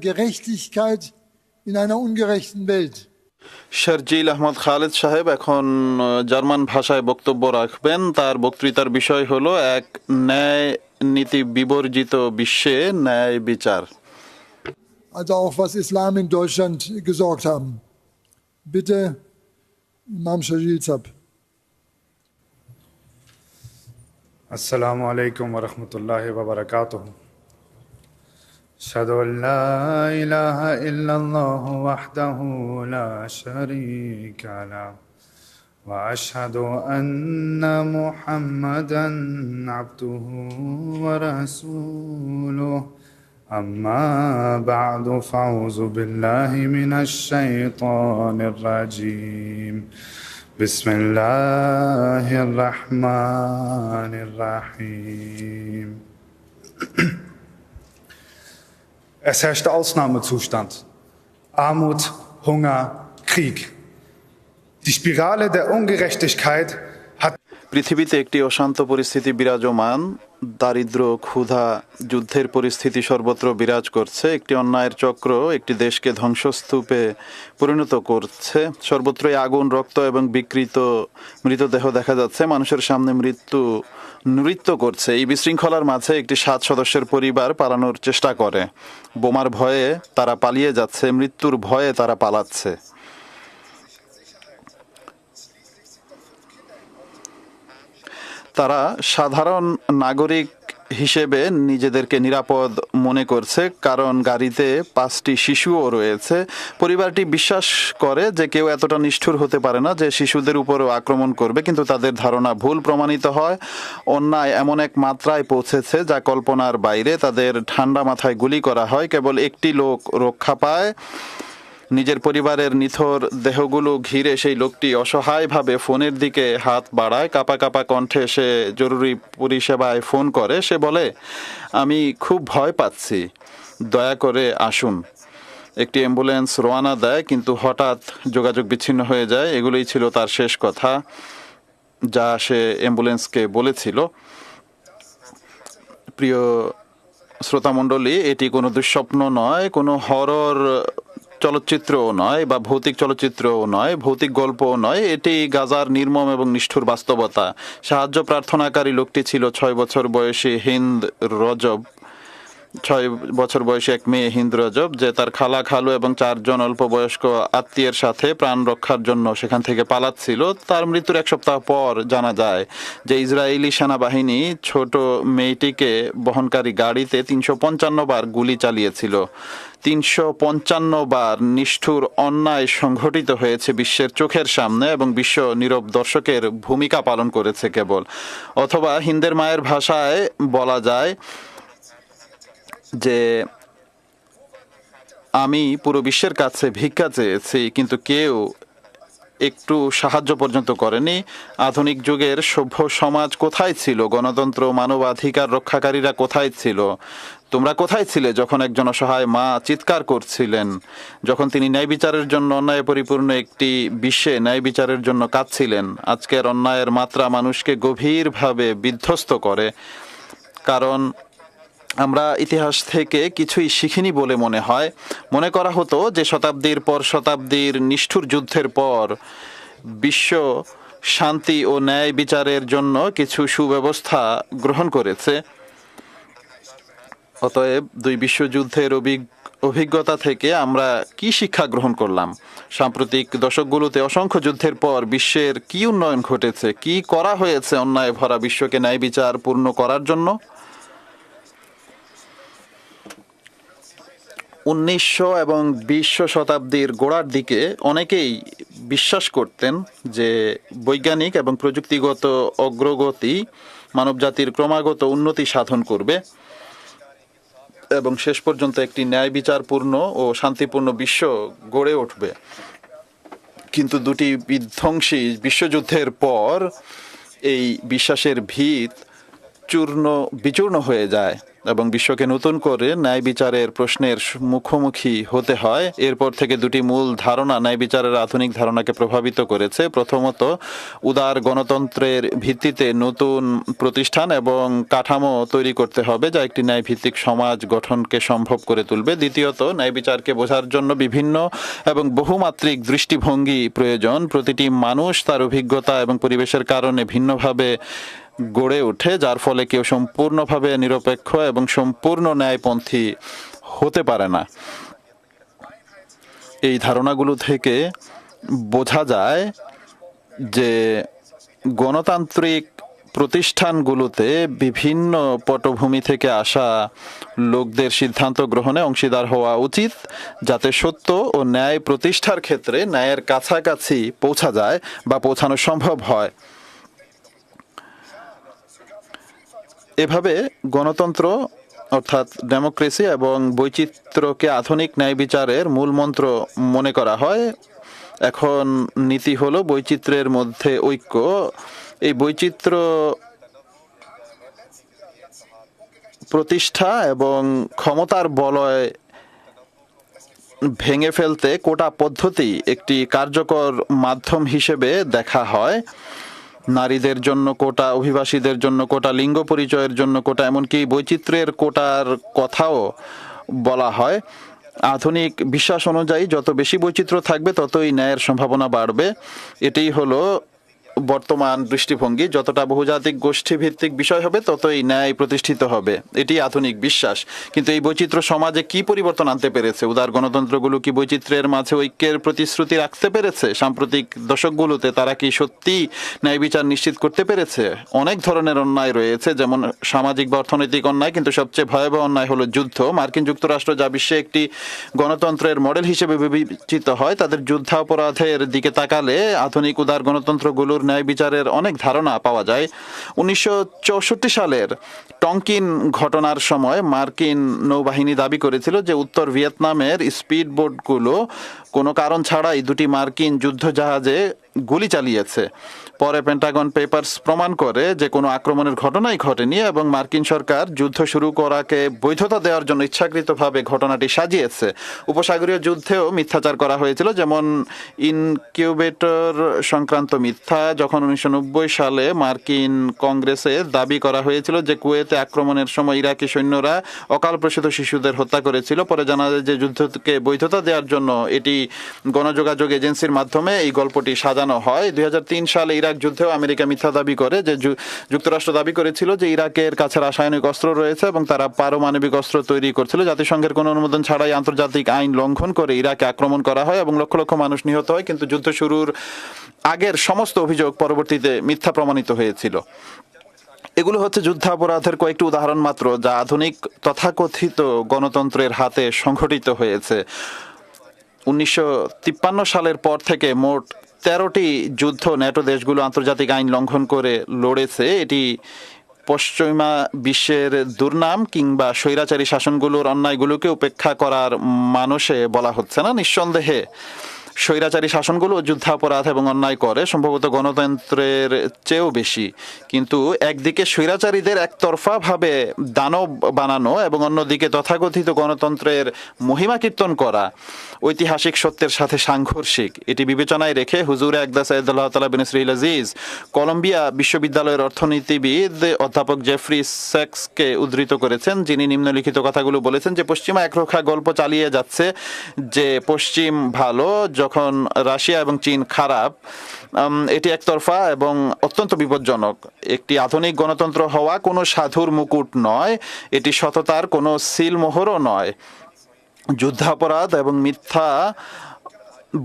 Gerechtigkeit in einer ungerechten Welt. Sharjeel Ahmad Khaled সাহেব এখন German ভাষায় বক্তব্য রাখবেন। তার বক্তৃতার বিষয় হলো এক ন্যায় নীতি বিবর্জিত বিশ্বে ন্যায় বিচার। Also auch was Islam in Deutschland gesorgt haben. Bitte, Imam Shajil Sab. Assalamu alaikum wa rahmatullahi wa barakatuh. أشهد أن لا إله إلا الله وحده لا شريك له وأشهد أن محمدا عبده ورسوله أما بعد فأعوذ بالله من الشيطان الرجيم بسم الله الرحمن الرحيم. Es herrscht Ausnahmezustand. Armut, Hunger, Krieg. Die Spirale der Ungerechtigkeit hat পৃথিবীতে একটি অশান্ত পরিস্থিতি বিরাজমান। দারিদ্র, ক্ষুধা, যুদ্ধের পরিস্থিতি সর্বত্র বিরাজ করছে। একটি অন্যায়ের চক্র একটি দেশকে ধ্বংসস্তূপে পরিণত করছে। সর্বত্রই আগুন, রক্ত এবং বিকৃত মৃতদেহ দেখা যাচ্ছে। মানুষের সামনে মৃত্যু নৃত্য করছে। এই বিশৃঙ্খলার মাঝে একটি 7 সদস্যের পরিবার পালানোর চেষ্টা করে। বোমার ভয়ে তারা পালিয়ে যাচ্ছে, মৃত্যুর ভয়ে তারা পালাচ্ছে। তারা সাধারণ নাগরিক হিসেবে নিজেদেরকে নিরাপদ মনে করছে, কারণ গাড়িতে 5টি শিশুও রয়েছে। পরিবারটি বিশ্বাস করে যে কেউ এতটা নিষ্ঠুর হতে পারে না যে শিশুদের উপরও আক্রমণ করবে, কিন্তু তাদের ধারণা ভুল প্রমাণিত হয়। অন্যায় এমন এক মাত্রায় পৌঁছেছে যা কল্পনার বাইরে। তাদের ঠান্ডা মাথায় গুলি করা হয়। কেবল একটি লোক রক্ষা পায়। নিজের পরিবারের নিথর দেহগুলো ঘিরে সেই লোকটি অসহায়ভাবে ফোনের দিকে হাত বাড়ায়। কাঁপা কাঁপা কণ্ঠে সে জরুরি পরিষেবায় ফোন করে। সে বলে, আমি খুব ভয় পাচ্ছি, দয়া করে আসুন। একটি অ্যাম্বুলেন্স রওনা দেয়, কিন্তু হঠাৎ যোগাযোগ বিচ্ছিন্ন হয়ে যায়। এগুলোই ছিল তার শেষ কথা যা সে অ্যাম্বুলেন্সকে বলেছিল। প্রিয় শ্রোতামণ্ডলী, এটি কোনো দুঃস্বপ্ন নয়, কোনো হরর চলচ্চিত্রও নয় বা ভৌতিক চলচ্চিত্রও নয়, ভৌতিক গল্পও নয়। এটি গাজার নির্মম এবং নিষ্ঠুর বাস্তবতা। সাহায্য প্রার্থনাকারী লোকটি ছিল 6 বছর বয়সী হিন্দ রজব। 6 বছর বয়সী এক মেয়ে হিন্দ রজব, যে তার খালা, খালু এবং 4 জন অল্প বয়স্ক আত্মীয়ের সাথে প্রাণ রক্ষার জন্য সেখান থেকে পালাচ্ছিল। তার মৃত্যুর 1 সপ্তাহ পর জানা যায় যে ইসরায়েলি সেনাবাহিনী ছোট মেয়েটিকে বহনকারী গাড়িতে 355 বার গুলি চালিয়েছিল। 355 বার নিষ্ঠুর অন্যায় সংঘটিত হয়েছে বিশ্বের চোখের সামনে, এবং বিশ্ব নীরব দর্শকের ভূমিকা পালন করেছে কেবল। অথবা হিন্দের মায়ের ভাষায় বলা যায় যে আমি পুরো বিশ্বের কাছে ভিক্ষা চেয়েছি, কিন্তু কেউ একটু সাহায্য পর্যন্ত করেনি। আধুনিক যুগের সভ্য সমাজ কোথায় ছিল? গণতন্ত্র, মানবাধিকার রক্ষাকারীরা কোথায় ছিল? তোমরা কোথায় ছিলে যখন একজন অসহায় মা চিৎকার করছিলেন, যখন তিনি ন্যায় বিচারের জন্য, অন্যায় পরিপূর্ণ একটি বিশ্বে ন্যায় বিচারের জন্য কাঁদছিলেন? আজকের অন্যায়ের মাত্রা মানুষকে গভীরভাবে বিধ্বস্ত করে, কারণ আমরা ইতিহাস থেকে কিছুই শিখিনি বলে মনে হয়। মনে করা হতো যে শতাব্দীর পর শতাব্দীর নিষ্ঠুর যুদ্ধের পর বিশ্ব শান্তি ও ন্যায় বিচারের জন্য কিছু সুব্যবস্থা গ্রহণ করেছে। অতএব 2 বিশ্বযুদ্ধের অভিজ্ঞতা থেকে আমরা কি শিক্ষা গ্রহণ করলাম? সাম্প্রতিক দশকগুলোতে অসংখ্য যুদ্ধের পর বিশ্বের কি উন্নয়ন ঘটেছে? কি করা হয়েছে অন্যায় ভরা বিশ্বকে ন্যায় বিচার পূর্ণ করার জন্য? 1900 এবং 20 শতাব্দীর গোড়ার দিকে অনেকেই বিশ্বাস করতেন যে বৈজ্ঞানিক এবং প্রযুক্তিগত অগ্রগতি মানবজাতির ক্রমাগত উন্নতি সাধন করবে এবং শেষ পর্যন্ত একটি ন্যায় বিচারপূর্ণ ও শান্তিপূর্ণ বিশ্ব গড়ে উঠবে। কিন্তু 2টি বিধ্বংসী বিশ্বযুদ্ধের পর এই বিশ্বাসের ভিত চূর্ণ বিচূর্ণ হয়ে যায়। এবং বিশ্বকে নতুন করে ন্যায় বিচারের প্রশ্নের মুখোমুখি হতে হয়। এরপর থেকে দুটি মূল ধারণা ন্যায় বিচারের আধুনিক ধারণাকে প্রভাবিত করেছে। প্রথমত, উদার গণতন্ত্রের ভিত্তিতে নতুন প্রতিষ্ঠান এবং কাঠামো তৈরি করতে হবে যা একটি ন্যায় ভিত্তিক সমাজ গঠনকে সম্ভব করে তুলবে। দ্বিতীয়ত, ন্যায় বিচারকে বোঝার জন্য বিভিন্ন এবং বহুমাত্রিক দৃষ্টিভঙ্গি প্রয়োজন। প্রতিটি মানুষ তার অভিজ্ঞতা এবং পরিবেশের কারণে ভিন্নভাবে গড়ে ওঠে, যার ফলে কেউ সম্পূর্ণভাবে নিরপেক্ষ এবং সম্পূর্ণ ন্যায়পন্থী হতে পারে না। এই ধারণাগুলো থেকে বোঝা যায় যে গণতান্ত্রিক প্রতিষ্ঠানগুলোতে বিভিন্ন পটভূমি থেকে আসা লোকদের সিদ্ধান্ত গ্রহণে অংশীদার হওয়া উচিত, যাতে সত্য ও ন্যায় প্রতিষ্ঠার ক্ষেত্রে ন্যায়ের কাছাকাছি পৌঁছা যায় বা পৌঁছানো সম্ভব হয়। এভাবে গণতন্ত্র অর্থাৎ ডেমোক্রেসি এবং বৈচিত্র্যকে আধুনিক ন্যায় বিচারের মূল মন্ত্র মনে করা হয়। এখন নীতি হলো বৈচিত্র্যের মধ্যে ঐক্য। এই বৈচিত্র্য প্রতিষ্ঠা এবং ক্ষমতার বলয় ভেঙে ফেলতে কোটা পদ্ধতি একটি কার্যকর মাধ্যম হিসেবে দেখা হয়। নারীদের জন্য কোটা, অভিবাসীদের জন্য কোটা, লিঙ্গ পরিচয়ের জন্য কোটা, এমনকি বৈচিত্র্যের কোটার কথাও বলা হয়। আধুনিক বিশ্বাস অনুযায়ী যত বেশি বৈচিত্র্য থাকবে ততই ন্যায়ের সম্ভাবনা বাড়বে। এটাই হলো বর্তমান দৃষ্টিভঙ্গি। যতটা বহুজাতিক গোষ্ঠী ভিত্তিক বিষয় হবে ততই ন্যায় প্রতিষ্ঠিত হবে, এটি আধুনিক বিশ্বাস। কিন্তু এই বৈচিত্র্য সমাজে কি পরিবর্তন আনতে পেরেছে? উদার গণতন্ত্রগুলো কি বৈচিত্র্যের মাঝে ঐক্যের প্রতিশ্রুতি রাখতে পেরেছে? সাম্প্রতিক দশকগুলোতে তারা কি সত্যি ন্যায় বিচার নিশ্চিত করতে পেরেছে? অনেক ধরনের অন্যায় রয়েছে, যেমন সামাজিক বা অর্থনৈতিক অন্যায়, কিন্তু সবচেয়ে ভয়াবহ অন্যায় হলো যুদ্ধ। মার্কিন যুক্তরাষ্ট্র, যা বিশ্বে একটি গণতন্ত্রের মডেল হিসেবে বিবেচিত হয়, তাদের যুদ্ধাপরাধের দিকে তাকালে আধুনিক উদার গণতন্ত্রগুলোর ন্যায় বিচারের অনেক ধারণা পাওয়া যায়। 1964 সালের টংকিন ঘটনার সময় মার্কিন নৌবাহিনী দাবি করেছিল যে উত্তর ভিয়েতনামের স্পিড বোটগুলো কোনো কারণ ছাড়াই দুটি মার্কিন যুদ্ধজাহাজে গুলি চালিয়েছে। পরে পেন্টাগন পেপারস প্রমাণ করে যে কোনো আক্রমণের ঘটনাই ঘটেনি এবং মার্কিন সরকার যুদ্ধ শুরু করাকে বৈধতা দেওয়ার জন্য ইচ্ছাকৃতভাবে ঘটনাটি সাজিয়েছে। উপসাগরীয় যুদ্ধেও মিথ্যাচার করা হয়েছিল, যেমন ইনকিউবেটর সংক্রান্ত মিথ্যা। যখন 1990 সালে মার্কিন কংগ্রেসে দাবি করা হয়েছিল যে কুয়েতে আক্রমণের সময় ইরাকি সৈন্যরা অকালপ্রসূত শিশুদের হত্যা করেছিল, পরে জানা যায় যে যুদ্ধকে বৈধতা দেওয়ার জন্য এটি গণযোগাযোগ এজেন্সির মাধ্যমে এই গল্পটি সাজানো হয়। 2003 সালে ইরাক যুদ্ধেও আমেরিকা মিথ্যা দাবি করে যে যুক্তরাষ্ট্র দাবি করেছিল যে ইরাকের কাছে রাসায়নিক অস্ত্র রয়েছে এবং তারা পারমাণবিক অস্ত্র তৈরি করছিল। জাতিসংঘের কোনো অনুমোদন ছাড়াই আন্তর্জাতিক আইন লঙ্ঘন করে ইরাকে আক্রমণ করা হয় এবং লক্ষ লক্ষ মানুষ নিহত হয়, কিন্তু যুদ্ধ শুরুর আগের সমস্ত অভিযোগ পরবর্তীতে মিথ্যা প্রমাণিত হয়েছিল। এগুলো হচ্ছে যুদ্ধাপরাধের কয়েকটি উদাহরণ মাত্র, যা আধুনিক তথাকথিত গণতন্ত্রের হাতে সংঘটিত হয়েছে। 1953 সালের পর থেকে মোট 13টি যুদ্ধ ন্যাটো দেশগুলো আন্তর্জাতিক আইন লঙ্ঘন করে লড়েছে। এটি পশ্চিমা বিশ্বের দুর্নাম কিংবা স্বৈরাচারী শাসনগুলোর অন্যায়গুলোকে উপেক্ষা করার মানুষে বলা হচ্ছে না। নিঃসন্দেহে স্বৈরাচারী শাসনগুলো যুদ্ধাপরাধ এবং অন্যায় করে, সম্ভবত গণতন্ত্রের চেয়েও বেশি। কিন্তু একদিকে স্বৈরাচারীদের একতরফা ভাবে দানব বানানো এবং অন্যদিকে তথাকথিত গণতন্ত্রের মহিমা কীর্তন করা ঐতিহাসিক সত্যের সাথে সাংঘর্ষিক। এটি বিবেচনায় রেখে হুজুর আকদাস সাইয়্যিদুল্লাহ তাআলা বিন ইসরাঈল আজিজ কলম্বিয়া বিশ্ববিদ্যালয়ের অর্থনীতিবিদ অধ্যাপক জেফ্রি স্যাক্সকে উদ্ধৃত করেছেন, যিনি নিম্নলিখিত কথাগুলো বলেছেন যে পশ্চিমা একরোখা গল্প চালিয়ে যাচ্ছে যে পশ্চিম ভালো যখন রাশিয়া এবং চীন খারাপ। এটি একতরফা এবং অত্যন্ত বিপজ্জনক। একটি আধুনিক গণতন্ত্র হওয়া কোনো সাধুর মুকুট নয়, এটি সততার কোনো সিলমোহরও নয়। যুদ্ধাপরাধ এবং মিথ্যা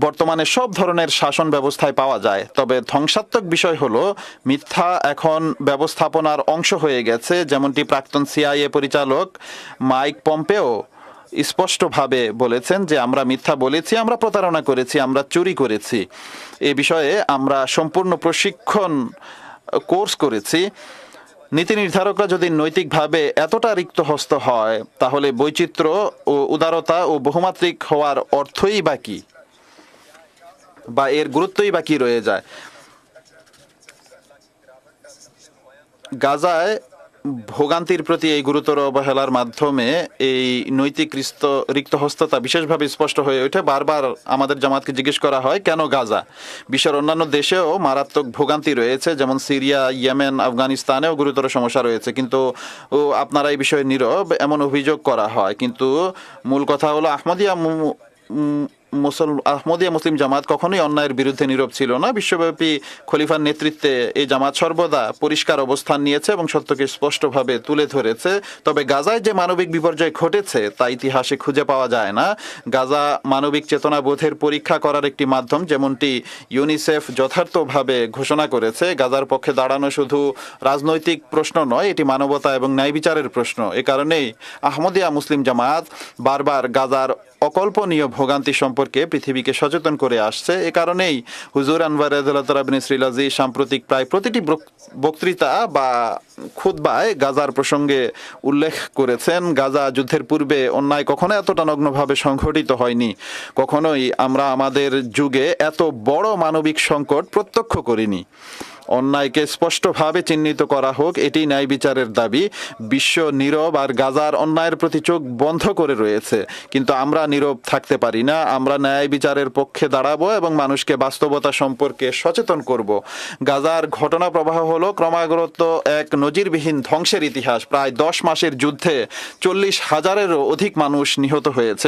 বর্তমানে সব ধরনের শাসন ব্যবস্থায় পাওয়া যায়, তবে ধ্বংসাত্মক বিষয় হলো মিথ্যা এখন ব্যবস্থাপনার অংশ হয়ে গেছে, যেমনটি প্রাক্তন সিআইএ পরিচালক মাইক পম্পেও স্পষ্টভাবে বলেছেন যে আমরা মিথ্যা বলেছি, আমরা প্রতারণা করেছি, আমরা চুরি করেছি। এ বিষয়ে আমরা সম্পূর্ণ প্রশিক্ষণ কোর্স করেছি। নীতি নির্ধারকরা যদি নৈতিকভাবে এতটা রিক্তহস্ত হয়, তাহলে বৈচিত্র্য ও উদারতা ও বহুমাত্রিক হওয়ার অর্থই বা কি, বা এর গুরুত্বই বা কি রয়ে যায়? গাজায় ভোগান্তির প্রতি এই গুরুতর অবহেলার মাধ্যমে এই নৈতিক রিক্তহস্ততা বিশেষভাবে স্পষ্ট হয়ে ওঠে। বারবার আমাদের জামাতকে জিজ্ঞেস করা হয় কেন গাজা? বিশ্বের অন্যান্য দেশেও মারাত্মক ভোগান্তি রয়েছে, যেমন সিরিয়া, ইয়েমেন, আফগানিস্তানেও গুরুতর সমস্যা রয়েছে, কিন্তু আপনারা এই বিষয়ে নীরব এমন অভিযোগ করা হয়। কিন্তু মূল কথা হলো আহমদিয়া মুসলিম জামাত কখনোই অন্যায়ের বিরুদ্ধে নীরব ছিল না। বিশ্বব্যাপী খলিফার নেতৃত্বে এই জামাত সর্বদা পরিষ্কার অবস্থান নিয়েছে এবং সত্যকে স্পষ্টভাবে তুলে ধরেছে। তবে গাজায় যে মানবিক বিপর্যয় ঘটেছে তা ইতিহাসে খুঁজে পাওয়া যায় না। গাজা মানবিক চেতনাবোধের পরীক্ষা করার একটি মাধ্যম, যেমনটি ইউনিসেফ যথার্থভাবে ঘোষণা করেছে। গাজার পক্ষে দাঁড়ানো শুধু রাজনৈতিক প্রশ্ন নয়, এটি মানবতা এবং ন্যায় বিচারের প্রশ্ন। এ কারণেই আহমদিয়া মুসলিম জামাত বারবার গাজার অকল্পনীয় ভোগান্তি সম্পর্কে পৃথিবীকে সচেতন করে আসছে। এ কারণেই হুজুর আনওয়ার রাদিয়াল্লাহু বিন শ্রীলাজি সাম্প্রতিক প্রায় প্রতিটি বক্তৃতা বা খুতবায় গাজার প্রসঙ্গে উল্লেখ করেছেন। গাজা যুদ্ধের পূর্বে অন্যায় কখনো এতটা নগ্নভাবে সংঘটিত হয়নি। কখনোই আমরা আমাদের যুগে এত বড় মানবিক সংকট প্রত্যক্ষ করিনি। অন্যায়কে স্পষ্টভাবে চিহ্নিত করা হোক, এটি ন্যায় বিচারের দাবি। বিশ্ব নীরব আর গাজার অন্যায়ের প্রতি চোখ বন্ধ করে রয়েছে, কিন্তু আমরা নীরব থাকতে পারি না। আমরা ন্যায় বিচারের পক্ষে দাঁড়াবো এবং মানুষকে বাস্তবতা সম্পর্কে সচেতন করব। গাজার ঘটনা প্রবাহ হলো ক্রমাগত এক নজিরবিহীন ধ্বংসের ইতিহাস। প্রায় 10 মাসের যুদ্ধে 40,000-এরও অধিক মানুষ নিহত হয়েছে।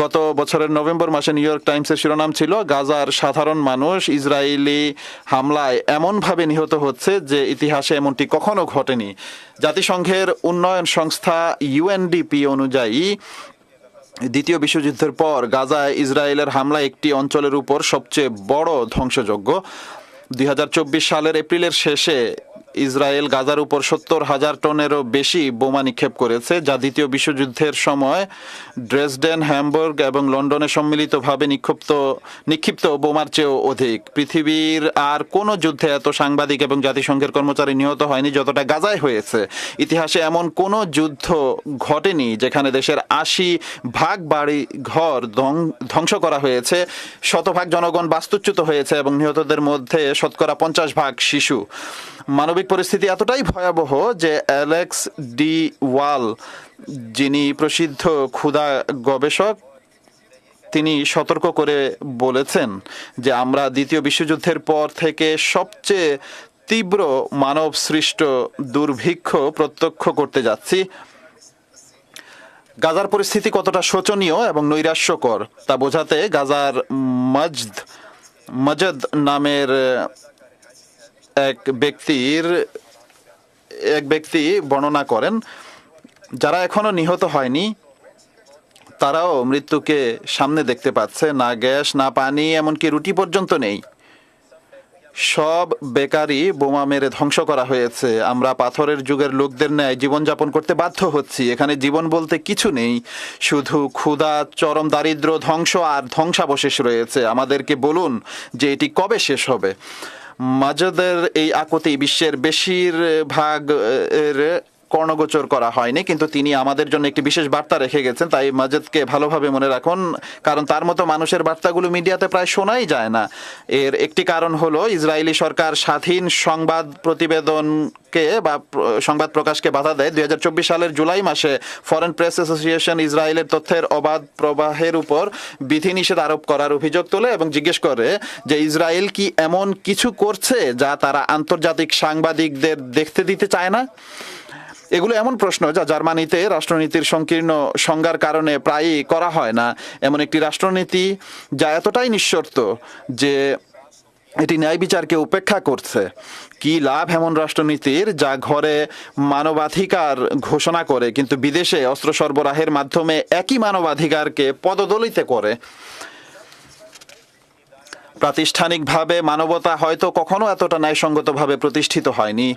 গত বছরের নভেম্বর মাসে নিউ ইয়র্ক টাইমসের শিরোনাম ছিল, গাজার সাধারণ মানুষ ইসরায়েলি হামলায় এমনভাবে নিহত হচ্ছে যে ইতিহাসে এমনটি কখনো ঘটেনি। জাতিসংঘের উন্নয়ন সংস্থা ইউএনডিপি অনুযায়ী দ্বিতীয় বিশ্বযুদ্ধের পর গাজায় ইসরায়েলের হামলা একটি অঞ্চলের উপর সবচেয়ে বড় ধ্বংসযজ্ঞ। 2024 সালের এপ্রিলের শেষে ইসরায়েল গাজার উপর 70,000 টনেরও বেশি বোমা নিক্ষেপ করেছে, যা দ্বিতীয় বিশ্বযুদ্ধের সময় ড্রেসডেন, হ্যামবুর্গ এবং লন্ডনে সম্মিলিতভাবে নিক্ষিপ্ত বোমার চেয়েও অধিক। পৃথিবীর আর কোনো যুদ্ধে এত সাংবাদিক এবং জাতিসংঘের কর্মচারী নিহত হয়নি যতটা গাজায় হয়েছে। ইতিহাসে এমন কোনো যুদ্ধ ঘটেনি যেখানে দেশের 80% বাড়ি ঘর ধ্বংস করা হয়েছে, 100% জনগণ বাস্তুচ্যুত হয়েছে এবং নিহতদের মধ্যে 50% শিশু। মানবিক পরিস্থিতি এতটাই ভয়াবহ যে অ্যালেক্স ডি ওয়াল, যিনি প্রসিদ্ধ ক্ষুধা গবেষক, তিনি সতর্ক করে বলেছেন যে আমরা দ্বিতীয় বিশ্বযুদ্ধের পর থেকে সবচেয়ে তীব্র মানব সৃষ্ট দুর্ভিক্ষ প্রত্যক্ষ করতে যাচ্ছি। গাজার পরিস্থিতি কতটা শোচনীয় এবং নৈরাশ্যকর তা বোঝাতে গাজার মজদ নামের এক ব্যক্তি বর্ণনা করেন, যারা এখনো নিহত হয়নি তারাও মৃত্যুকে সামনে দেখতে পাচ্ছে। না গ্যাস, না পানি, এমনকি রুটি পর্যন্ত নেই। সব বেকারি বোমা মেরে ধ্বংস করা হয়েছে। আমরা পাথরের যুগের লোকদের ন্যায় জীবনযাপন করতে বাধ্য হচ্ছি। এখানে জীবন বলতে কিছু নেই, শুধু ক্ষুধা, চরম দারিদ্র, ধ্বংস আর ধ্বংসাবশেষ রয়েছে। আমাদেরকে বলুন যে এটি কবে শেষ হবে। মাজদের এই আকুতি বিশ্বের বেশিরভাগ কর্ণগোচর করা হয়নি, কিন্তু তিনি আমাদের জন্য একটি বিশেষ বার্তা রেখে গেছেন। তাই মাজদকে ভালোভাবে মনে রাখুন, কারণ তার মতো মানুষের বার্তাগুলো মিডিয়াতে প্রায় শোনাই যায় না। এর একটি কারণ হলো ইসরায়েলি সরকার স্বাধীন সংবাদ প্রতিবেদনকে বা সংবাদ প্রকাশকে বাধা দেয়। 2024 সালের জুলাই মাসে ফরেন প্রেস অ্যাসোসিয়েশন ইসরায়েলের তথ্যের অবাধ প্রবাহের উপর বিধিনিষেধ আরোপ করার অভিযোগ তোলে এবং জিজ্ঞেস করে যে ইসরায়েল কি এমন কিছু করছে যা তারা আন্তর্জাতিক সাংবাদিকদের দেখতে দিতে চায় না। এগুলো এমন প্রশ্ন যা জার্মানিতে রাষ্ট্রনীতির সংকীর্ণ সংজ্ঞার কারণে প্রায়ই করা হয় না। এমন একটি রাষ্ট্রনীতি যা এতটাই নিঃশর্ত যে এটি ন্যায় বিচারকে উপেক্ষা করছে। কি লাভ এমন রাষ্ট্রনীতির যা ঘরে মানবাধিকার ঘোষণা করে কিন্তু বিদেশে অস্ত্র সরবরাহের মাধ্যমে একই মানবাধিকারকে পদদলিত করে। প্রাতিষ্ঠানিকভাবে মানবতা হয়তো কখনো এতটা ন্যায়সঙ্গতভাবে প্রতিষ্ঠিত হয়নি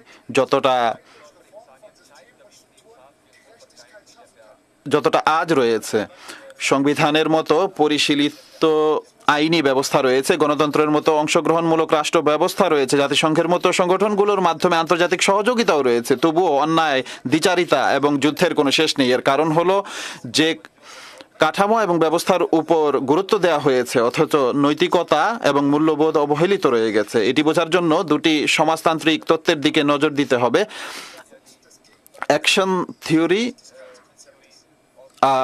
যতটা আজ রয়েছে। সংবিধানের মতো পরিশীলিত আইনি ব্যবস্থা রয়েছে, গণতন্ত্রের মতো অংশগ্রহণমূলক রাষ্ট্র ব্যবস্থা রয়েছে, জাতিসংঘের মতো সংগঠনগুলোর মাধ্যমে আন্তর্জাতিক সহযোগিতাও রয়েছে। তবুও অন্যায়, দ্বিচারিতা এবং যুদ্ধের কোনো শেষ নেই। এর কারণ হলো যে কাঠামো এবং ব্যবস্থার উপর গুরুত্ব দেওয়া হয়েছে অথচ নৈতিকতা এবং মূল্যবোধ অবহেলিত রয়ে গেছে। এটি বোঝার জন্য দুটি সমাজতান্ত্রিক তত্ত্বের দিকে নজর দিতে হবে। অ্যাকশন থিওরি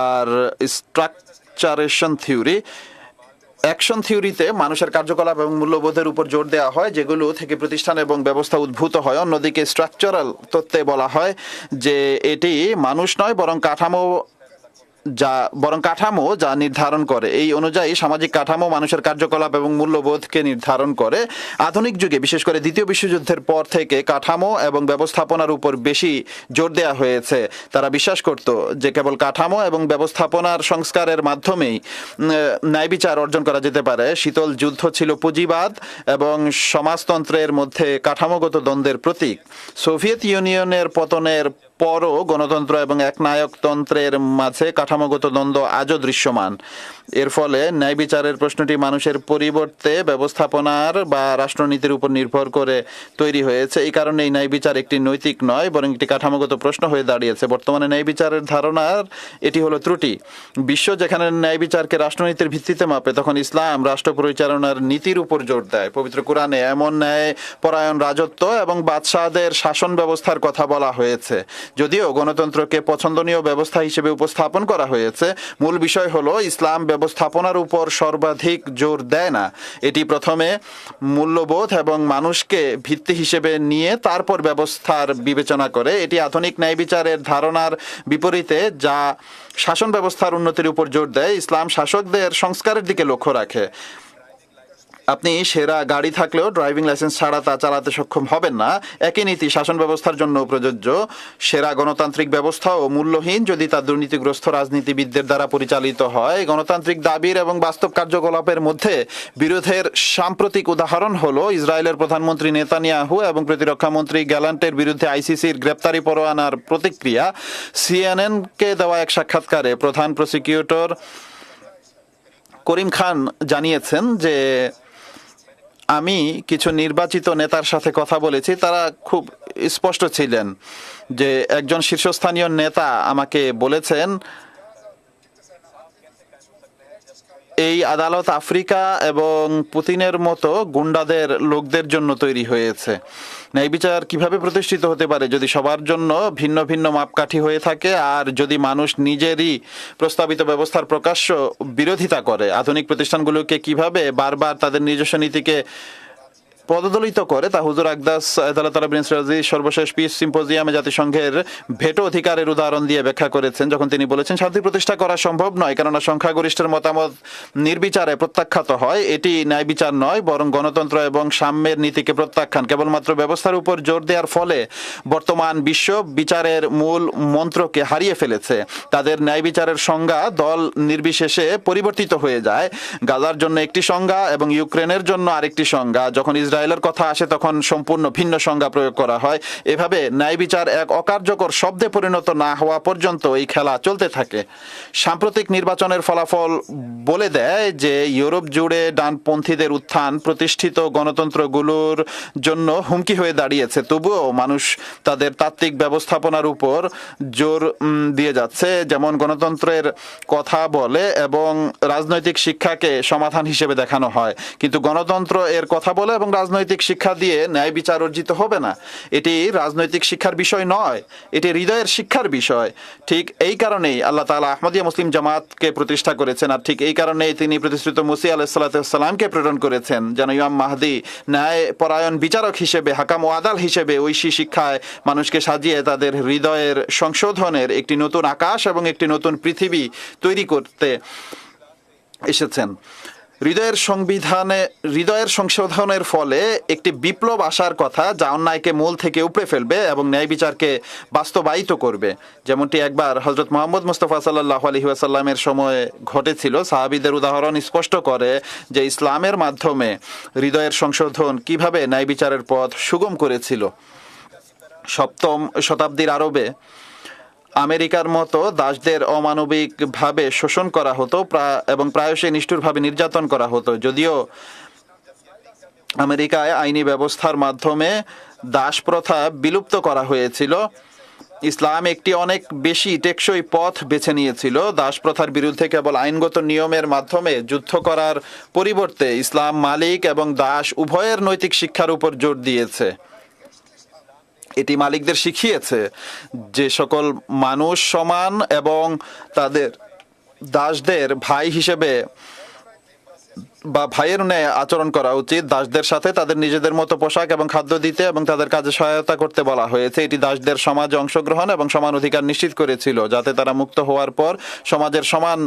আর স্ট্রাকচারেশন থিওরি। অ্যাকশন থিওরিতে মানুষের কার্যকলাপ এবং মূল্যবোধের উপর জোর দেওয়া হয়, যেগুলো থেকে প্রতিষ্ঠান এবং ব্যবস্থা উদ্ভূত হয়। অন্যদিকে স্ট্রাকচারাল তত্ত্বে বলা হয় যে এটি মানুষ নয় বরং কাঠামো যা নির্ধারণ করে। এই অনুযায়ী সামাজিক কাঠামো মানুষের কার্যকলাপ এবং মূল্যবোধকে নির্ধারণ করে। আধুনিক যুগে, বিশেষ করে দ্বিতীয় বিশ্বযুদ্ধের পর থেকে কাঠামো এবং ব্যবস্থাপনার উপর বেশি জোর দেওয়া হয়েছে। তারা বিশ্বাস করত যে কেবল কাঠামো এবং ব্যবস্থাপনার সংস্কারের মাধ্যমেই ন্যায় বিচার অর্জন করা যেতে পারে। শীতল যুদ্ধ ছিল পুঁজিবাদ এবং সমাজতন্ত্রের মধ্যে কাঠামোগত দ্বন্দ্বের প্রতীক। সোভিয়েত ইউনিয়নের পতনের পরও গণতন্ত্র এবং একনায়কতন্ত্রের মাঝে কাঠামোগত দ্বন্দ্ব আজও দৃশ্যমান। এর ফলে ন্যায় বিচারের প্রশ্নটি মানুষের পরিবর্তে ব্যবস্থাপনার বা রাষ্ট্রনীতির উপর নির্ভর করে তৈরি হয়েছে। এই কারণে এই ন্যায় বিচার একটি নৈতিক নয় বরং একটি কাঠামোগত প্রশ্ন হয়ে দাঁড়িয়েছে। বর্তমানে ন্যায় বিচারের ধারণার এটি হলো ত্রুটি। বিশ্ব যেখানে ন্যায় বিচারকে রাষ্ট্রনীতির ভিত্তিতে মাপে, তখন ইসলাম রাষ্ট্র পরিচালনার নীতির উপর জোর দেয়। পবিত্র কোরআনে এমন ন্যায় পরায়ণ রাজত্ব এবং বাদশাহদের শাসন ব্যবস্থার কথা বলা হয়েছে। যদিও গণতন্ত্রকে পছন্দনীয় ব্যবস্থা হিসেবে উপস্থাপন করা হয়েছে, মূল বিষয় হলো ইসলাম ব্যবস্থাপনার উপর সর্বাধিক জোর দেয় না। এটি প্রথমে মূল্যবোধ এবং মানুষকে ভিত্তি হিসেবে নিয়ে তারপর ব্যবস্থার বিবেচনা করে। এটি আধুনিক ন্যায় বিচারের ধারণার বিপরীতে, যা শাসন ব্যবস্থার উন্নতির উপর জোর দেয়। ইসলাম শাসকদের সংস্কারের দিকে লক্ষ্য রাখে। আপনি সেরা গাড়ি থাকলেও ড্রাইভিং লাইসেন্স ছাড়া তা চালাতে সক্ষম হবেন না। একই নীতি শাসন ব্যবস্থার জন্য প্রযোজ্য। সেরা গণতান্ত্রিক ব্যবস্থাও মূল্যহীন যদি তা দুর্নীতিগ্রস্ত রাজনীতিবিদদের দ্বারা পরিচালিত হয়। গণতান্ত্রিক দাবির এবং বাস্তব কার্যকলাপের মধ্যে বিরোধের সাম্প্রতিক উদাহরণ হলো ইসরায়েলের প্রধানমন্ত্রী নেতানিয়াহু এবং প্রতিরক্ষা মন্ত্রী গ্যালান্টের বিরুদ্ধে আইসিসির গ্রেপ্তারি পরোয়ানার প্রতিক্রিয়া। সিএনএনকে দেওয়া এক সাক্ষাৎকারে প্রধান প্রসিকিউটর করিম খান জানিয়েছেন যে আমি কিছু নির্বাচিত নেতার সাথে কথা বলেছি, তারা খুব স্পষ্ট ছিলেন যে একজন শীর্ষস্থানীয় নেতা আমাকে বলেছেন এই আদালত আফ্রিকা এবং পুতিনের মতো গুন্ডাদের লোকদের জন্য তৈরি হয়েছে। ন্যায় বিচার কিভাবে প্রতিষ্ঠিত হতে পারে যদি সবার জন্য ভিন্ন ভিন্ন মাপকাঠি হয়ে থাকে আর যদি মানুষ নিজেরই প্রস্তাবিত ব্যবস্থার প্রকাশ্য বিরোধিতা করে? আধুনিক প্রতিষ্ঠানগুলোকে কিভাবে বারবার তাদের নিজস্ব নীতিকে পদদলিত করে তা হুজুর আকদাস সর্বশেষ পিস সিম্পোজিয়ামে জাতিসংঘের ভেটো অধিকারের উদাহরণ দিয়ে ব্যাখ্যা করেছেন, যখন তিনি বলেছেন শান্তি প্রতিষ্ঠা করা সম্ভব নয় কেননা সংখ্যাগরিষ্ঠের মতামত নির্বিচারে প্রত্যাখ্যাত হয়। এটি ন্যায় বিচার নয় বরং গণতন্ত্র এবং সাম্যের নীতিকে প্রত্যাখ্যান। কেবলমাত্র ব্যবস্থার উপর জোর দেওয়ার ফলে বর্তমান বিশ্ব বিচারের মূল মন্ত্রকে হারিয়ে ফেলেছে। তাদের ন্যায় বিচারের সংজ্ঞা দল নির্বিশেষে পরিবর্তিত হয়ে যায়। গাজার জন্য একটি সংজ্ঞা এবং ইউক্রেনের জন্য আরেকটি সংজ্ঞা। যখন ইসরায়েলের কথা আসে তখন সম্পূর্ণ ভিন্ন সংজ্ঞা প্রয়োগ করা হয়। এভাবে ন্যায় বিচার এক অকার্যকর শব্দে পরিণত না হওয়া পর্যন্ত এই খেলা চলতে থাকে। সাম্প্রতিক নির্বাচনের ফলাফল বলে দেয় যে ইউরোপ জুড়ে ডানপন্থীদের উত্থান প্রতিষ্ঠিত গণতন্ত্রগুলোর জন্য হুমকি হয়ে দাঁড়িয়েছে। তবুও মানুষ তাদের তাত্ত্বিক ব্যবস্থাপনার উপর জোর দিয়ে যাচ্ছে, যেমন গণতন্ত্রের কথা বলে এবং রাজনৈতিক শিক্ষাকে সমাধান হিসেবে দেখানো হয়। কিন্তু গণতন্ত্র এর কথা বলে এবং রাজনৈতিক শিক্ষা দিয়ে ন্যায় বিচার অর্জিত হবে না। এটি রাজনৈতিক শিক্ষার বিষয় নয়, এটি হৃদয়ের শিক্ষার বিষয়। ঠিক এই কারণেই আল্লাহ তাআলা আহমদিয়া মুসলিম জামাতকে প্রতিষ্ঠা করেছেন, আর ঠিক এই কারণেই তিনি প্রতিষ্ঠিত মুসি আলাইহিসসালামকে প্রেরণ করেছেন যেন ইমাম মাহদি ন্যায় পরায়ণ বিচারক হিসেবে, হাকাম ও আদাল হিসেবে ঐশী শিক্ষায় মানুষকে সাজিয়ে তাদের হৃদয়ের সংশোধনের একটি নতুন আকাশ এবং একটি নতুন পৃথিবী তৈরি করতে এসেছেন। হৃদয়ের সংশোধনের ফলে একটি বিপ্লব আসার কথা, যা অন্যায়কে মূল থেকে উপড়ে ফেলবে এবং ন্যায় বিচারকে বাস্তবায়িত করবে, যেমনটি একবার হযরত মুহাম্মদ মুস্তাফা সাল্লাল্লাহু আলাইহি ওয়াসাল্লামের সময়ে ঘটেছিল। সাহাবীদের উদাহরণ স্পষ্ট করে যে ইসলামের মাধ্যমে হৃদয়ের সংশোধন কিভাবে ন্যায় বিচারের পথ সুগম করেছিল। সপ্তম শতাব্দীর আরবে আমেরিকার মতো দাসদের অমানবিকভাবে শোষণ করা হতো এবং প্রায়শই নিষ্ঠুরভাবে নির্যাতন করা হতো। যদিও আমেরিকায় আইনি ব্যবস্থার মাধ্যমে দাস প্রথা বিলুপ্ত করা হয়েছিল, ইসলাম একটি অনেক বেশি টেকসই পথ বেছে নিয়েছিল। দাস প্রথার বিরুদ্ধে কেবল আইনগত নিয়মের মাধ্যমে যুদ্ধ করার পরিবর্তে ইসলাম মালিক এবং দাস উভয়ের নৈতিক শিক্ষার উপর জোর দিয়েছে। এটি মালিকদের শিখিয়েছে যে সকল মানুষ সমান এবং তাদের দাসদের ভাই হিসেবে বা ভাইয়ের ন্যায় আচরণ করা উচিত। দাসদের সাথে তাদের নিজেদের মতো পোশাক এবং খাদ্য দিতে এবং তাদের কাজে সহায়তা করতে বলা হয়েছে। এটি দাসদের সমাজে অংশগ্রহণ এবং সমান অধিকার নিশ্চিত করেছিল, যাতে তারা মুক্ত হওয়ার পর সমাজের সমান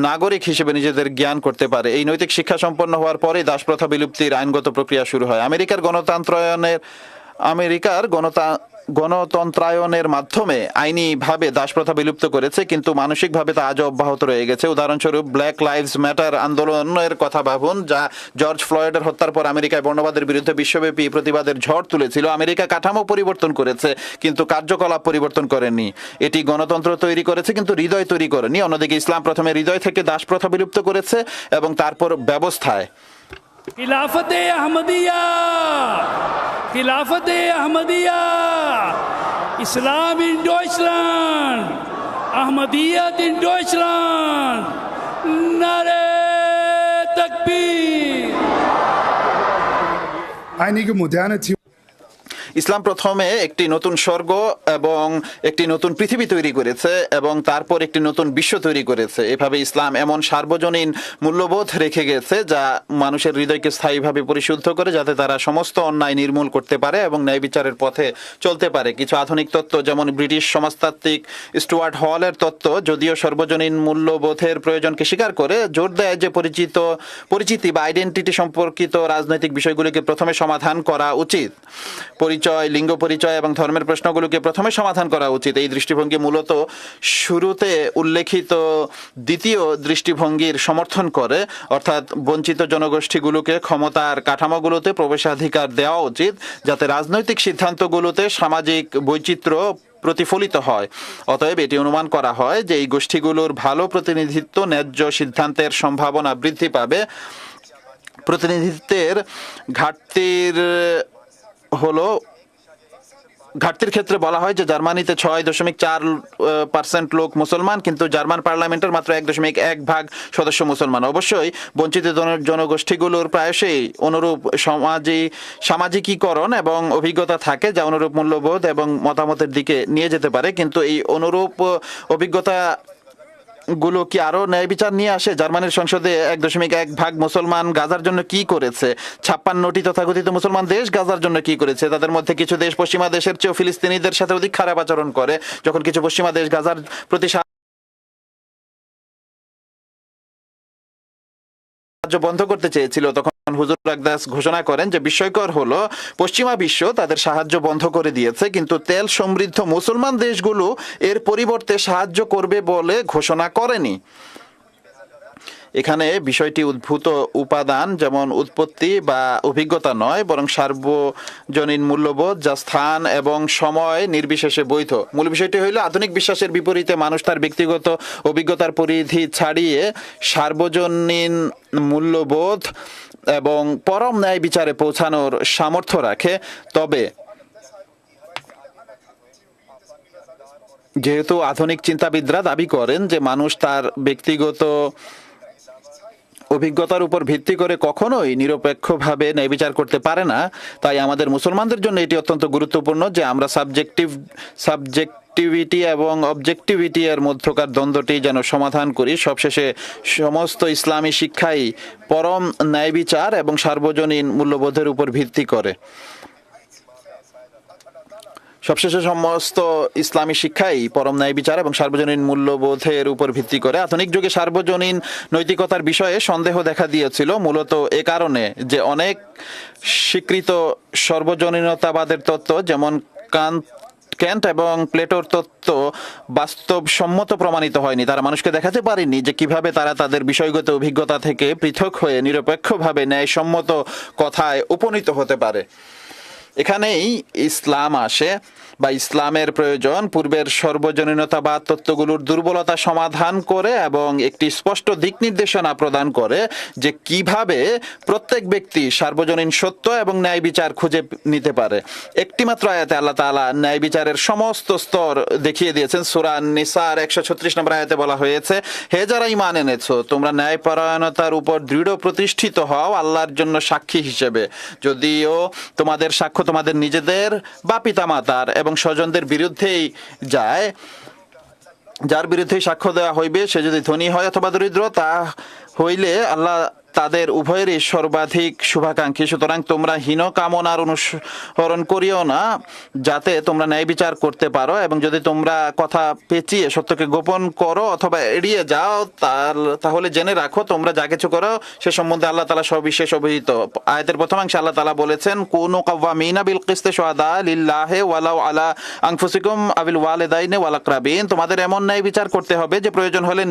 নাগরিক হিসেবে নিজেদের জ্ঞান করতে পারে। এই নৈতিক শিক্ষা সম্পন্ন হওয়ার পরেই দাসপ্রথা বিলুপ্তির আইনগত প্রক্রিয়া শুরু হয়। আমেরিকার গণতন্ত্রায়নের মাধ্যমে আইনিভাবে দাসপ্রথা বিলুপ্ত করেছে, কিন্তু মানসিকভাবে তা আজও অব্যাহত রয়ে গেছে। উদাহরণস্বরূপ ব্ল্যাক লাইভস ম্যাটার আন্দোলনের কথা ভাবুন, যা জর্জ ফ্লয়েডের হত্যার পর আমেরিকায় বর্ণবাদের বিরুদ্ধে বিশ্বব্যাপী প্রতিবাদের ঝড় তুলেছিল। আমেরিকা কাঠামো পরিবর্তন করেছে কিন্তু কার্যকলাপ পরিবর্তন করেনি। এটি গণতন্ত্র তৈরি করেছে কিন্তু হৃদয় তৈরি করেনি। অন্যদিকে ইসলাম প্রথমে হৃদয় থেকে দাসপ্রথা বিলুপ্ত করেছে এবং তারপর ব্যবস্থায়। खिलाफत अहमदिया, खिलाफत अहमदिया, इस्लाम इन डॉइचलैंड, अहमदियत इन डॉइचलैंड, नारे तकबीर। Einige moderne Theorien ইসলাম প্রথমে একটি নতুন স্বর্গ এবং একটি নতুন পৃথিবী তৈরি করেছে এবং তারপর একটি নতুন বিশ্ব তৈরি করেছে। এভাবে ইসলাম এমন সার্বজনীন মূল্যবোধ রেখে গেছে যা মানুষের হৃদয়কে স্থায়ীভাবে পরিশুদ্ধ করে, যাতে তারা সমস্ত অন্যায় নির্মূল করতে পারে এবং ন্যায় বিচারের পথে চলতে পারে। কিছু আধুনিক তত্ত্ব, যেমন ব্রিটিশ সমাজতাত্ত্বিক স্টুয়ার্ট হলের তত্ত্ব, যদিও সর্বজনীন মূল্যবোধের প্রয়োজনকে স্বীকার করে, জোর দেয় যে পরিচিতি বা আইডেন্টিটি সম্পর্কিত রাজনৈতিক বিষয়গুলিকে প্রথমে সমাধান করা উচিত। লিঙ্গ পরিচয় এবং ধর্মের প্রশ্নগুলোকে প্রথমে সমাধান করা উচিত। এই দৃষ্টিভঙ্গি মূলত শুরুতে উল্লেখিত দ্বিতীয় দৃষ্টিভঙ্গির সমর্থন করে, অর্থাৎ বঞ্চিত জনগোষ্ঠীগুলোকে ক্ষমতার কাঠামোগুলোতে প্রবেশাধিকার দেওয়া উচিত, যাতে রাজনৈতিক সিদ্ধান্তগুলোতে সামাজিক বৈচিত্র্য প্রতিফলিত হয়। অতএব এটি অনুমান করা হয় যে এই গোষ্ঠীগুলোর ভালো প্রতিনিধিত্ব, ন্যায্য সিদ্ধান্তের সম্ভাবনা বৃদ্ধি পাবে। প্রতিনিধিত্বের ঘাটতির ক্ষেত্রে বলা হয় যে জার্মানিতে 6.4% লোক মুসলমান, কিন্তু জার্মান পার্লামেন্টের মাত্র 1.1% সদস্য মুসলমান। অবশ্যই বঞ্চিত জনগোষ্ঠীগুলোর প্রায়শই অনুরূপ সামাজিকীকরণ এবং অভিজ্ঞতা থাকে, যা অনুরূপ মূল্যবোধ এবং মতামতের দিকে নিয়ে যেতে পারে, কিন্তু এই অনুরূপ অভিজ্ঞতা গুলো কি আরো ন্যায় বিচার নিয়ে আসে? জার্মানির সংসদে 1.1% মুসলমান গাজার জন্য কি করেছে? 56টি তথাকথিত মুসলমান দেশ গাজার জন্য কি করেছে? তাদের মধ্যে কিছু দেশ পশ্চিমা দেশের চেয়েও ফিলিস্তিনিদের সাথে অধিক খারাপ আচরণ করে। যখন কিছু পশ্চিমা দেশ গাজার প্রতি বন্ধ করতে চেয়েছিল, তখন হুজুর আকদাস ঘোষণা করেন যে বিস্ময়কর হলো পশ্চিমা বিশ্ব তাদের সাহায্য বন্ধ করে দিয়েছে, কিন্তু তেল সমৃদ্ধ মুসলমান দেশগুলো এর পরিবর্তে সাহায্য করবে বলে ঘোষণা করেনি। এখানে বিষয়টি উদ্ভূত উপাদান যেমন উৎপত্তি বা অভিজ্ঞতা নয়, বরং সার্বজনীন মূল্যবোধ যা স্থান এবং সময় নির্বিশেষে বৈধ। মূল বিষয়টি হইল আধুনিক বিশ্বাসের বিপরীতে মানুষ তার ব্যক্তিগত অভিজ্ঞতার পরিধি ছাড়িয়ে সার্বজনীন মূল্যবোধ এবং পরম ন্যায় বিচারে পৌঁছানোর সামর্থ্য রাখে। তবে যেহেতু আধুনিক চিন্তাবিদরা দাবি করেন যে মানুষ তার ব্যক্তিগত অভিজ্ঞতার উপর ভিত্তি করে কখনোই নিরপেক্ষভাবে ন্যায় বিচার করতে পারে না, তাই আমাদের মুসলমানদের জন্য এটি অত্যন্ত গুরুত্বপূর্ণ যে আমরা সাবজেক্টিভিটি এবং অবজেক্টিভিটি এর মধ্যকার দ্বন্দ্বটি যেন সমাধান করি। সবশেষে সমস্ত ইসলামী শিক্ষাই পরম ন্যায় বিচার এবং সার্বজনীন মূল্যবোধের উপর ভিত্তি করে। সবশেষে সমস্ত ইসলামী শিক্ষাই পরম ন্যায় বিচার এবং সার্বজনীন মূল্যবোধের উপর ভিত্তি করে। আধুনিক যুগে সার্বজনীন নৈতিকতার বিষয়ে সন্দেহ দেখা দিয়েছিল, মূলত এ কারণে যে অনেক স্বীকৃত সর্বজনীনতাবাদের তত্ত্ব যেমন ক্যান্ট এবং প্লেটোর তত্ত্ব বাস্তবসম্মত প্রমাণিত হয়নি। তারা মানুষকে দেখাতে পারেনি যে কিভাবে তারা তাদের বিষয়গত অভিজ্ঞতা থেকে পৃথক হয়ে নিরপেক্ষভাবে ন্যায়সম্মত কথায় উপনীত হতে পারে। এখানেই ইসলাম আসে বা ইসলামের প্রয়োজন পূর্বের সর্বজনীনতাবাদ তত্ত্বগুলোর দুর্বলতা সমাধান করে এবং একটি স্পষ্ট দিক নির্দেশনা প্রদান করে যে কিভাবে প্রত্যেক ব্যক্তি সার্বজনীন সত্য এবং ন্যায় বিচার খুঁজে নিতে পারে। একটি মাত্র আয়াতে আল্লাহ তাআলা ন্যায় বিচারের সমস্ত স্তর দেখিয়ে দিয়েছেন। সূরা নিসার 136 নম্বর আয়াতে বলা হয়েছে, হে যারা ঈমান এনেছো, তোমরা ন্যায়পরায়ণতার উপর দৃঢ় প্রতিষ্ঠিত হও আল্লাহর জন্য সাক্ষী হিসেবে। যদিও তোমাদের সাক্ষ্য সাক্ষ্য তোমাদের নিজেদের বা পিতামাতার এবং স্বজনদের বিরুদ্ধেই যায়, যার বিরুদ্ধে সাক্ষ্য দেওয়া হইবে সে যদি ধনী হয় অথবা দরিদ্র, তা হইলে আল্লাহ তাদের উভয়েরই সর্বাধিক শুভাকাঙ্ক্ষী। সুতরাং তোমরা হীন কামনার অনুসরণ করিও না, যাতে তোমরা ন্যায় বিচার করতে পারো। এবং যদি তোমরা কথা পেঁচিয়ে সত্যকে গোপন করো অথবা এড়িয়ে যাও, তাহলে জেনে রাখো তোমরা যা কিছু করো সে সম্বন্ধে আল্লাহ তাআলা সবিশেষ অবহিত। আয়াতের প্রথমাংশে আল্লাহ তাআলা বলেছেন, কুনু কাওয়ামিনা বিল কিসতি শুহাদা লিল্লাহি ওয়ালাউ আলা আনফুসিকুম আবিল ওয়ালিদাইনি ওয়াল আকরাবিন। তোমাদের এমন ন্যায় বিচার করতে হবে যে প্রয়োজন হলে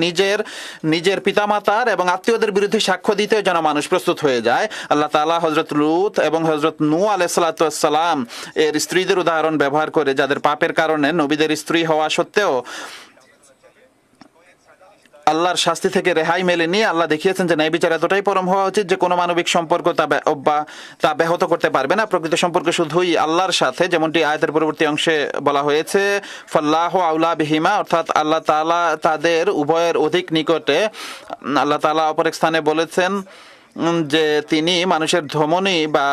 নিজের পিতামাতার এবং আত্মীয়দের বিরুদ্ধে সাক্ষ্য দিতে যেন মানুষ প্রস্তুত হয়ে যায়। আল্লাহ তাআলা হযরত লূত এবং হযরত নূহ আলাইহিস সালাতু ওয়াস সালাম এর স্ত্রীদের উদাহরণ ব্যবহার করে, যাদের পাপের কারণে নবীদের স্ত্রী হওয়া সত্ত্বেও আল্লাহর শাস্তি থেকে রেহাই মেলেনি। আল্লাহ দেখিয়েছেন যে ন্যায় বিচার এতটাই পরম হওয়া উচিত যে কোনো মানবিক সম্পর্ক তা ব্যাহত করতে পারবে না। প্রকৃত সম্পর্ক শুধুই আল্লাহর সাথে, যেমনটি আয়াতের পরবর্তী অংশে বলা হয়েছে, ফাল্লাহু আউলা বিহিমা, অর্থাৎ আল্লাহ তাআলা তাদের উভয়ের অধিক নিকটে। আল্লাহ তাআলা অপর এক স্থানে বলেছেন যে তিনি মানুষের ধমনী বা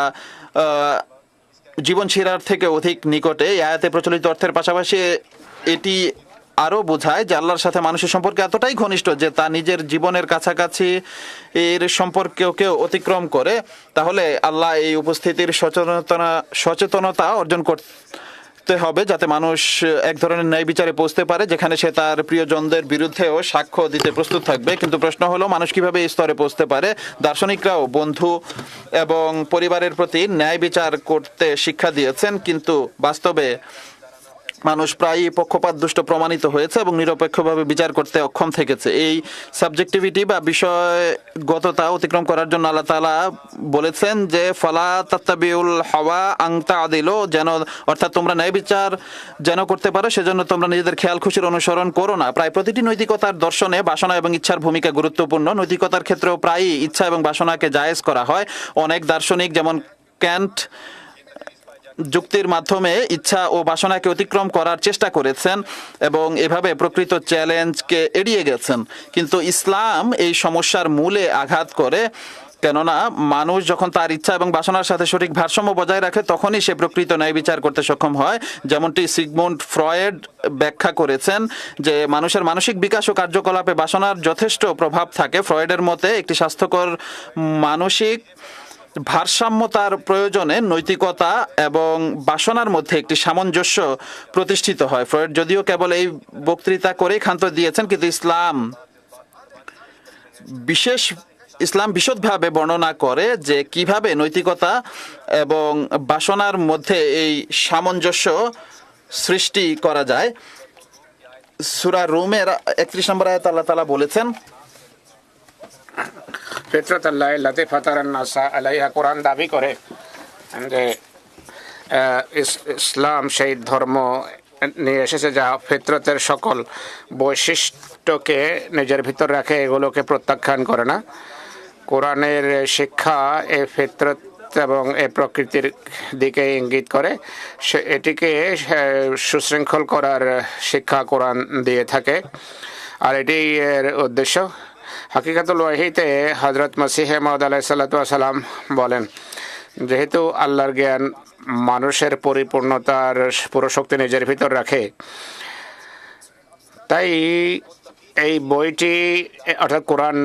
জীবন শিরার থেকে অধিক নিকটে। এই আয়াতে প্রচলিত অর্থের পাশাপাশি এটি আরও বোঝায় যে আল্লাহর সাথে মানুষের সম্পর্ক এতটাই ঘনিষ্ঠ যে তা নিজের জীবনের কাছাকাছি এর সম্পর্ককেও অতিক্রম করে। তাহলে আল্লাহ এই উপস্থিতির সচেতনতা অর্জন করতে হবে, যাতে মানুষ এক ধরনের ন্যায় বিচারে পৌঁছতে পারে যেখানে সে তার প্রিয়জনদের বিরুদ্ধেও সাক্ষ্য দিতে প্রস্তুত থাকবে। কিন্তু প্রশ্ন হলো, মানুষ কিভাবে এই স্তরে পৌঁছতে পারে? দার্শনিকরাও বন্ধু এবং পরিবারের প্রতি ন্যায় বিচার করতে শিক্ষা দিয়েছেন, কিন্তু বাস্তবে মানুষ প্রায়ই পক্ষপাতদুষ্ট প্রমাণিত হয়েছে এবং নিরপেক্ষভাবে বিচার করতে অক্ষম থেকেছে। এই সাবজেক্টিভিটি বা বিষয়গততা অতিক্রম করার জন্য আল্লাহ তাআলা বলেছেন যে ফালা তাত্তাবিউল হাওয়া আন তা'দিলু, যেন অর্থাৎ তোমরা ন্যায় বিচার যেন করতে পারো সেজন্য তোমরা নিজেদের খেয়াল খুশির অনুসরণ করো না। প্রায় প্রতিটি নৈতিকতার দর্শনে বাসনা এবং ইচ্ছার ভূমিকা গুরুত্বপূর্ণ। নৈতিকতার ক্ষেত্রেও প্রায়ই ইচ্ছা এবং বাসনাকে জায়েজ করা হয়। অনেক দার্শনিক যেমন ক্যান্ট যুক্তির মাধ্যমে ইচ্ছা ও বাসনাকে অতিক্রম করার চেষ্টা করেছেন এবং এভাবে প্রকৃত চ্যালেঞ্জকে এড়িয়ে গেছেন। কিন্তু ইসলাম এই সমস্যার মূলে আঘাত করে, কেননা মানুষ যখন তার ইচ্ছা এবং বাসনার সাথে সঠিক ভারসাম্য বজায় রাখে তখনই সে প্রকৃত ন্যায় বিচার করতে সক্ষম হয়। যেমনটি সিগমুন্ড ফ্রয়েড ব্যাখ্যা করেছেন যে মানুষের মানসিক বিকাশ ও কার্যকলাপে বাসনার যথেষ্ট প্রভাব থাকে। ফ্রয়েডের মতে একটি স্বাস্থ্যকর মানসিক ভারসাম্যতার প্রয়োজনে নৈতিকতা এবং বাসনার মধ্যে একটি সামঞ্জস্য প্রতিষ্ঠিত হয়। ফ্রয়েড যদিও কেবল এই বক্তৃতা করেই ক্ষান্ত দিয়েছেন, কিন্তু ইসলাম বিশদভাবে বর্ণনা করে যে কিভাবে নৈতিকতা এবং বাসনার মধ্যে এই সামঞ্জস্য সৃষ্টি করা যায়। সূরা রুমের 31 নম্বর আয়াতে আল্লাহ তাআলা বলেছেন, ফিতরাত আল্লাহ লাতি ফাতারান নাসা আলাইহা, কোরআন দাবি করে যে ইসলাম সেই ধর্ম নিয়ে এসেছে যা ফিতরতের সকল বৈশিষ্ট্যকে নিজের ভিতর রাখে, এগুলোকে প্রত্যাখ্যান করে না। কোরআনের শিক্ষা এই ফিতরত এবং এই প্রকৃতির দিকে ইঙ্গিত করে, এটিকে সুশৃঙ্খল করার শিক্ষা কোরআন দিয়ে থাকে, আর এটি এর উদ্দেশ্য। হাকিকাতুল ওয়াহিতে হযরত মসিহ মাউদ আলাইহিস সালাতু ওয়াস সালাম বলেন, যেহেতু আল্লাহর জ্ঞান মানুষের পরিপূর্ণতার পুরো শক্তি নিজের ভিতর রাখে, তাই এই বইটি অর্থাৎ কোরআন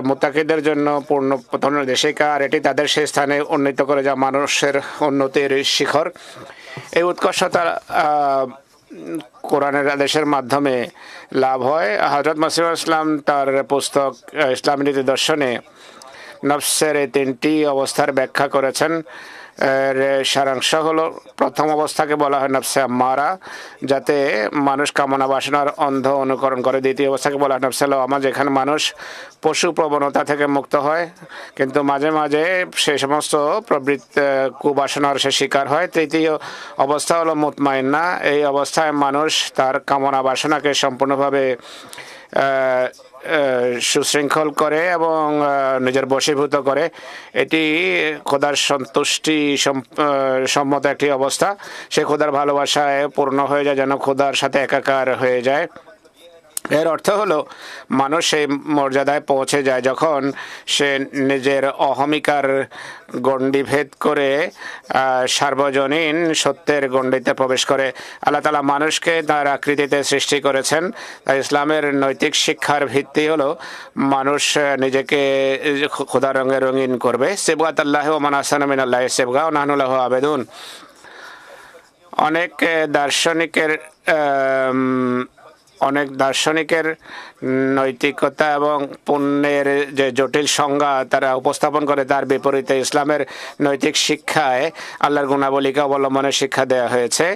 মুত্তাকিদের জন্য পূর্ণ পথ নির্দেশিকা, আর এটি তাদের সেই স্থানে উন্নীত করে যা মানুষের উন্নতির শিখর। এই উৎকর্ষতা কোরআনের আদেশের মাধ্যমে লাভ হয়। হযরত মসিহ ইসলাম তার পুস্তক ইসলামী নীতি দর্শনে নফসের এই 3টি অবস্থার ব্যাখ্যা করেছেন। সারাংশ হলো, প্রথম অবস্থাকে বলা হয় নফসে আম্মারা, যাতে মানুষ কামনা বাসনার অন্ধ অনুকরণ করে। দ্বিতীয় অবস্থাকে বলা হয় নফসে লাওয়ামা, যেখানে মানুষ পশু প্রবণতা থেকে মুক্ত হয় কিন্তু মাঝে মাঝে সেই সমস্ত কুবাসনার সে শিকার হয়। তৃতীয় অবস্থা হলো মুতমাইন্না, এই অবস্থায় মানুষ তার কামনা বাসনাকে সম্পূর্ণভাবে সুশৃঙ্খল করে এবং নিজের বশীভূত করে। এটি খোদার সন্তুষ্টি সম্মত একটি অবস্থা। সে খোদার ভালোবাসায় পূর্ণ হয়ে যায়, যেন খোদার সাথে একাকার হয়ে যায়। এর অর্থ হলো মানুষ সেই মর্যাদায় পৌঁছে যায় যখন সে নিজের অহমিকার গণ্ডি ভেদ করে সার্বজনীন সত্যের গণ্ডিতে প্রবেশ করে। আল্লাহ তাআলা মানুষকে তার আকৃতিতে সৃষ্টি করেছেন। তাই ইসলামের নৈতিক শিক্ষার ভিত্তি হলো মানুষ নিজেকে খোদার রঙে রঙিন করবে। সিবগাত আল্লাহ ওয়া মান আহসানু মিনাল্লাহি সিবগা ওয়া নাহনু লাহু আবেদুন। অনেক দার্শনিকের নৈতিকতা এবং পুণ্যের যে জটিল সংজ্ঞা তারা উপস্থাপন করে, তার বিপরীতে ইসলামের নৈতিক শিক্ষায় আল্লাহর গুণাবলীকে অবলম্বনের শিক্ষা দেওয়া হয়েছে।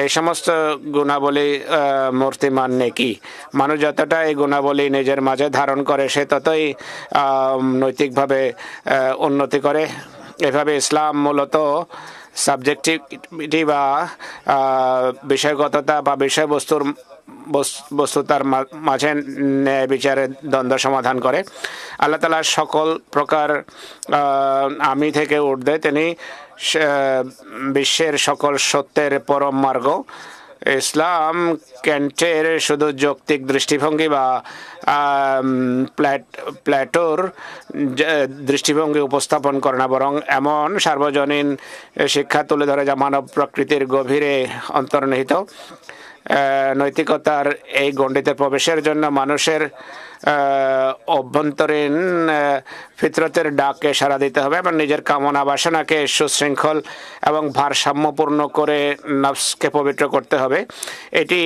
এই সমস্ত গুণাবলী মূর্তিমান নেকি। মানুষ যতটা এই গুণাবলী নিজের মাঝে ধারণ করে সে ততই নৈতিকভাবে উন্নতি করে। এভাবে ইসলাম মূলত সাবজেক্টিভিটি বা বিষয়গততা বা বস্তুতার মাঝে ন্যায় বিচারের দ্বন্দ্ব সমাধান করে। আল্লাহ তাআলা সকল প্রকার আমি থেকে ঊর্ধ্বে, তিনি বিশ্বের সকল সত্যের পরম মার্গ। ইসলাম ক্যান্টের শুধু যৌক্তিক দৃষ্টিভঙ্গি বা প্ল্যাটোর দৃষ্টিভঙ্গি উপস্থাপন করে না, বরং এমন সার্বজনীন শিক্ষা তুলে ধরে যা মানব প্রকৃতির গভীরে অন্তর্নিহিত। নৈতিকতার এই গণ্ডিতে প্রবেশের জন্য মানুষের অভ্যন্তরীণ ফিতরতের ডাককে সাড়া দিতে হবে এবং নিজের কামনা বাসনাকে সুশৃঙ্খল এবং ভারসাম্যপূর্ণ করে নফসকে পবিত্র করতে হবে। এটি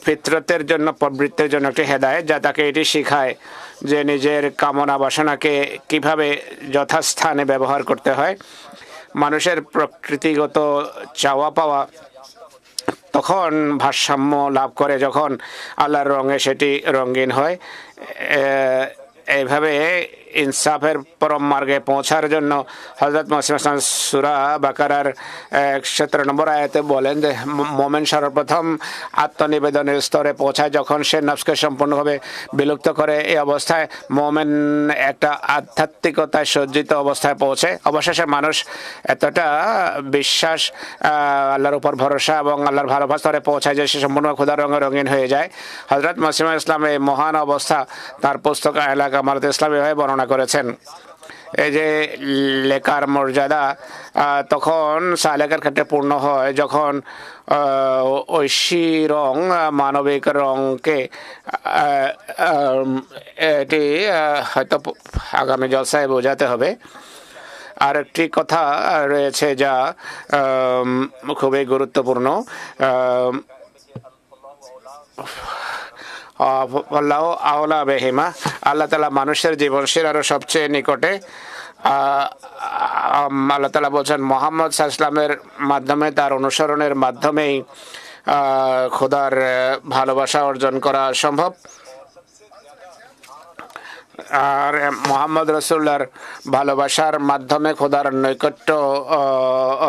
ফিতরতের জন্য, প্রবৃত্তির জন্য একটি হেদায়েত, যা তাকে এটি শেখায় যে নিজের কামনা বাসনাকে কিভাবে যথাস্থানে ব্যবহার করতে হয়। মানুষের প্রকৃতিগত চাওয়া পাওয়া তখন ভারসাম্য লাভ করে যখন আল্লাহর রঙে সেটি রঙিন হয়। এইভাবে ইনসাফের পরম মার্গে পৌঁছার জন্য হযরত মুহাম্মদ সূরা বাকারার ১৭ নম্বর আয়াতে বলেন যে মুমিন সর্বপ্রথম আত্মনিবেদনের স্তরে পৌঁছায় যখন সে নফসকে সম্পূর্ণভাবে বিলুপ্ত করে। এই অবস্থায় মুমিন একটা আধ্যাত্মিকতায় সজ্জিত অবস্থায় পৌঁছে। অবশেষে মানুষ এতটা বিশ্বাস, আল্লাহর উপর ভরসা এবং আল্লাহর ভালোবাসা স্তরে পৌঁছায় যে সে সম্পূর্ণ খোদার রঙে রঙিন হয়ে যায়। হযরত মুহাম্মদ ইসলামের এই মহান অবস্থা তার পুস্তক এলাকা আমারত ইসলামী ভাবে বর্ণনা করেছেন। এই যে লেখার মর্যাদা তখন সালেকের ক্ষেত্রে পূর্ণ হয় যখন ঐশী রং মানবিক রংকে, এটি হয়তো আগামী জলসায় বোঝাতে হবে। আর একটি কথা রয়েছে যা খুবই গুরুত্বপূর্ণ। আল্লাহ আওলা বেহিমা, আল্লাহ তাআলা মানুষের জীবনশীল আরো সবচেয়ে নিকটে। আল্লাহ তাআলা বলছেন মুহাম্মদ সাল্লাল্লাহু আলাইহি ওয়াসাল্লামের মাধ্যমে, তার অনুসরণের মাধ্যমেই খোদার ভালোবাসা অর্জন করা সম্ভব। আর মুহাম্মদ রাসূলুল্লাহর ভালোবাসার মাধ্যমে খোদার নৈকট্য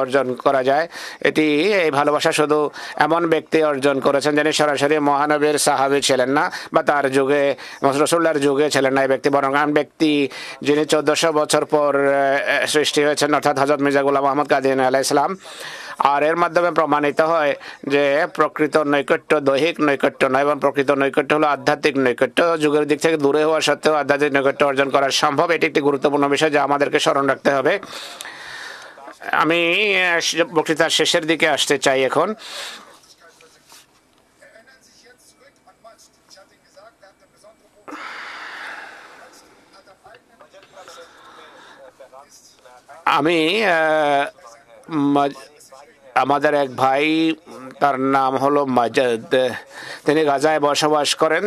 অর্জন করা যায়। এই ভালোবাসা শুধু এমন ব্যক্তি অর্জন করেছেন যিনি সরাসরি মহানবীর সাহাবী ছিলেন না বা তার যুগে রাসূলুল্লাহর যুগে ছিলেন না এই ব্যক্তি, বরং এমন ব্যক্তি যিনি 1400 বছর পর সৃষ্টি হয়েছেন, অর্থাৎ হযরত মির্জা গোলাম আহমদ কাদিয়ানী আলাইহিস সালাম। আর এর মাধ্যমে প্রমাণিত হয় যে প্রকৃত নৈকট্য দৈহিক নৈকট্য নয়, এবং প্রকৃত নৈকট্য হলো আধ্যাত্মিক নৈকট্য। যুগের দিক থেকে দূরে হওয়া সত্ত্বেও আধ্যাত্মিক নৈকট্য অর্জন করা সম্ভব। এটি একটি গুরুত্বপূর্ণ বিষয় যা আমাদেরকে স্মরণ রাখতে হবে। আমি বক্তৃতার শেষের দিকে আসতে চাই এখন। আমি আমাদের এক ভাই, তার নাম হলো মাজিদ, তিনি গাজায় বসবাস করেন।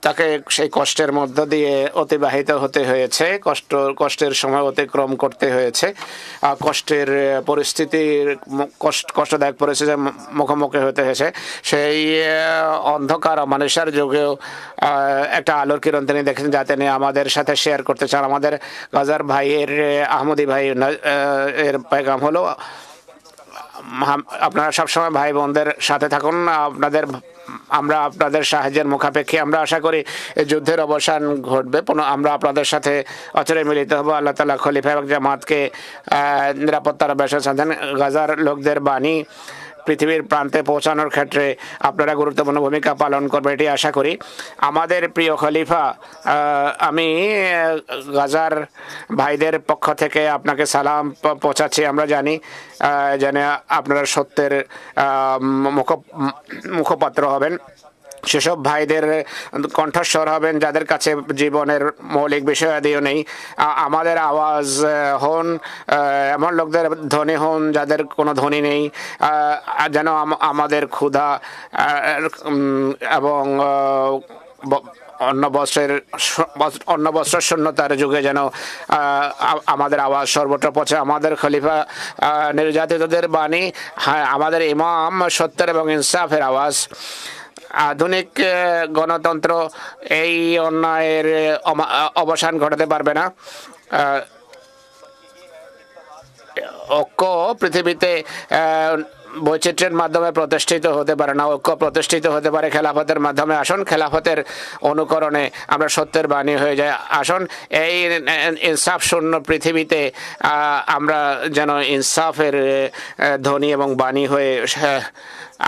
তাকে সেই কষ্টের মধ্য দিয়ে অতিবাহিত হতে হয়েছে, কষ্টের সময় অতিক্রম করতে হয়েছে, কষ্টের পরিস্থিতির কষ্টদায়ক পরিস্থিতির মুখোমুখি হতে হয়েছে। সেই অন্ধকার মানুষের যুগেও একটা আলোর কিরণ তিনি দেখেছেন, যা তিনি আমাদের সাথে শেয়ার করতে চান। আমাদের গাজার ভাইয়ের, আহমদি ভাই এর পেগাম হলো, আপনারা সবসময় ভাই বোনদের সাথে থাকুন, আপনাদের আমরা আপনাদের সাহায্যের মুখাপেক্ষী। আমরা আশা করি এই যুদ্ধের অবসান ঘটবে। আমরা আপনাদের সাথে অচিরে মিলিত হব। আল্লাহ তাআলা খলিফা এবং জামাতকে নিরাপত্তার ব্যবস্থা সাধন, গাজার লোকদের বাণী পৃথিবীর প্রান্তে পৌঁছানোর ক্ষেত্রে আপনারা গুরুত্বপূর্ণ ভূমিকা পালন করবে এটি আশা করি। আমাদের প্রিয় খলিফা, আমি গাজার ভাইদের পক্ষ থেকে আপনাকে সালাম পৌঁছাচ্ছি। আমরা জানি যেন আপনারা সত্যের মুখপাত্র হবেন, সেসব ভাইদের কণ্ঠস্বর হবেন যাদের কাছে জীবনের মৌলিক বিষয়াদিও নেই। আমাদের আওয়াজ হন, এমন লোকদের ধ্বনি হন যাদের কোনো ধ্বনি নেই, যেন আমাদের ক্ষুধা এবং অন্য বস্ত্র শূন্যতার যুগে যেন আমাদের আওয়াজ সর্বত্র পৌঁছে। আমাদের খলিফা নির্যাতিতদের বাণী, হ্যাঁ আমাদের ইমাম সত্যের এবং ইনসাফের আওয়াজ। আধুনিক গণতন্ত্র এই অন্যায়ের অবসান ঘটাতে পারবে না। ঐক্য পৃথিবীতে বৈচিত্র্যের মাধ্যমে প্রতিষ্ঠিত হতে পারে না, ঐক্য প্রতিষ্ঠিত হতে পারে খেলাফতের মাধ্যমে। আসুন খেলাফতের অনুকরণে আমরা সত্যের বাণী হয়ে যায়। আসুন এই ইনসাফ শূন্য পৃথিবীতে আমরা যেন ইনসাফের ধ্বনি এবং বাণী হয়ে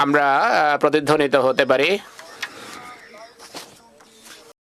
আমরা প্রতিধ্বনিত হতে পারি।